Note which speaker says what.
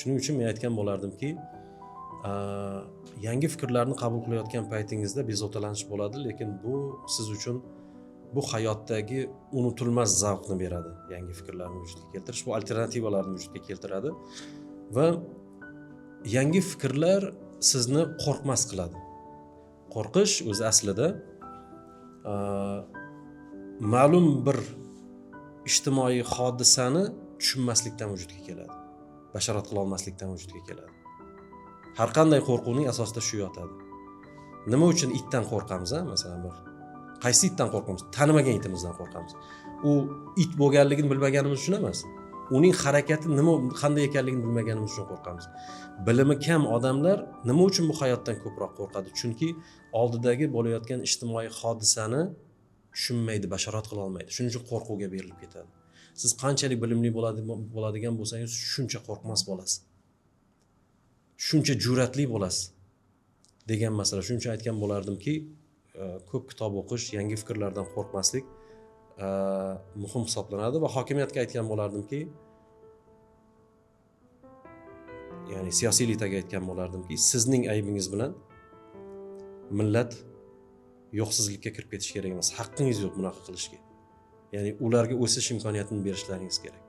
Speaker 1: Shuning uchun men aytgan bo'lardimki, yangi fikrlarni qabul qilayotgan paytingizda bezovtalanish bo'ladi, lekin bu siz uchun bu hayotdagi unutilmas zavqni beradi. Yangi fikrlarni vujudga keltirish, bu alternativalarni vujudga keltiradi va yangi fikrlar sizni qo'rqmas qiladi. Qo'rqish o'zi aslida ma'lum bir ijtimoiy hodisani tushunmaslikdan vujudga keladi. Bashorat qila olmaslikdan vujudga keladi. Har qanday qo'rquvning asosida shu yotadi. Nima uchun itdan qo'rqamiz, masalan bir qaysi itdan qo'rqamiz? Tanimagan itimizdan qo'rqamiz. U it bo'lganligini bilmaganimiz uchun emas. Uning harakati qanday ekanligini bilmaganimiz uchun qo'rqamiz. Bilimi kam odamlar nima uchun bu hayotdan ko'proq qo'rqadi? Chunki oldidagi bo'layotgan ijtimoiy hodisani tushunmaydi, bashorat qila olmaydi. Shuning uchun qo'rquvga berilib ketadi. Siz qanchalik bilimli bo'ladigan bo'lsangiz, shuncha qo'rqmas bo'lasiz. Shuncha jur'atli bo'lasiz degan masala. Shuning uchun aytgan bo'lardimki, ko'p kitob o'qish, yangi fikrlardan qo'rqmaslik muhim hisoblanadi va hokimiyatga aytgan bo'lardimki, ya'ni siyosiy elitaga aytgan bo'lardimki, sizning aybingiz bilan millat yo'qsizlikka kirib ketish kerak emas. Haqqingiz yo'q bunaqa qilishga. Ya'ni ularga o'sish imkoniyatini berishlaringiz kerak.